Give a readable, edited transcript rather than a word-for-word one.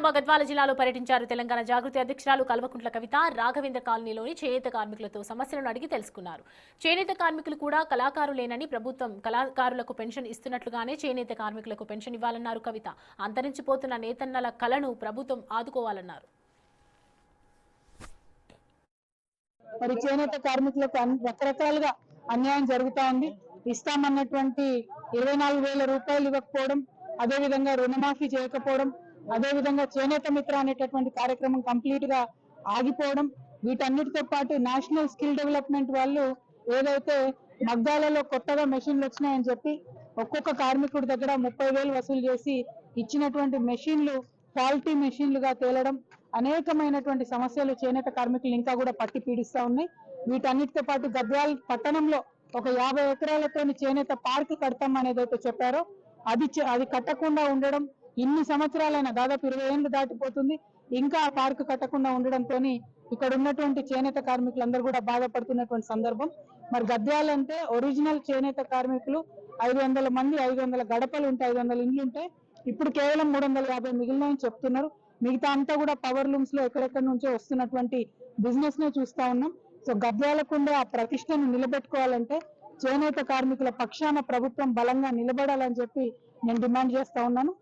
జోగులాంబ గద్వాల జిల్లాలో పర్యటించారు తెలంగాణ జాగృతి అధ్యక్షురాలు కల్వకుంట్ల కవిత. రాఘవేంద్ర కాలనీలోని చేనేత కార్మికులతో సమస్యలను అడిగి తెలుసుకున్నారు. చేనేత కార్మికులు కూడా కళాకారులేనని, ప్రభుత్వం కళాకారులకు పెన్షన్ ఇస్తున్నట్లుగానే చేనేత కార్మికులకు పెన్షన్ ఇవ్వాలన్నారు కవిత. అంతరించిపోతున్న నేతన్నల కళను ప్రభుత్వం ఆదుకోవాలన్నారు. మరి చేనేత కార్మికులకు రకరకాలుగా అన్యాయం జరుగుతా ఉంది. ఇస్తామన్నటువంటి 24,000 రూపాయలు ఇవ్వకపోవడం, అదేవిధంగా రుణమాఫీ చేయకపోవడం, అదేవిధంగా చేనేత మిత్ర అనేటటువంటి కార్యక్రమం కంప్లీట్ గా ఆగిపోవడం, వీటన్నిటితో పాటు నేషనల్ స్కిల్ డెవలప్మెంట్ వాళ్ళు ఏదైతే మగ్గాలలో కొత్తగా మెషిన్లు వచ్చినాయని చెప్పి ఒక్కొక్క కార్మికుడి దగ్గర 30,000 వసూలు చేసి ఇచ్చినటువంటి మెషిన్లు క్వాలిటీ మెషిన్లుగా తేలడం, అనేకమైనటువంటి సమస్యలు చేనేత కార్మికులు ఇంకా కూడా పట్టి పీడిస్తా ఉన్నాయి. వీటన్నిటితో పాటు గద్వాల్ పట్టణంలో ఒక 50 ఎకరాలతో చేనేత పార్క్ కడతాం అనేది అయితే చెప్పారో అది కట్టకుండా ఉండడం, ఇన్ని సంవత్సరాలైనా దాదాపు 20 ఏళ్ళు దాటిపోతుంది, ఇంకా ఆ పార్క్ కట్టకుండా ఉండడంతో ఇక్కడ ఉన్నటువంటి చేనేత కార్మికులందరూ కూడా బాధపడుతున్నటువంటి సందర్భం. మరి గద్వాలంటే ఒరిజినల్ చేనేత కార్మికులు 500 మంది, 500 గడపలు ఉంటాయి, 500 ఇండ్లు ఉంటాయి. ఇప్పుడు కేవలం 350 మిగిలినాయని చెప్తున్నారు. మిగతా అంతా కూడా పవర్ లూమ్స్ లో ఎక్కడెక్కడి నుంచో వస్తున్నటువంటి బిజినెస్ నే చూస్తా ఉన్నాం. సో గద్వాలకుండే ఆ ప్రతిష్టను నిలబెట్టుకోవాలంటే చేనేత కార్మికుల పక్షాన ప్రభుత్వం బలంగా నిలబడాలని చెప్పి నేను డిమాండ్ చేస్తా ఉన్నాను.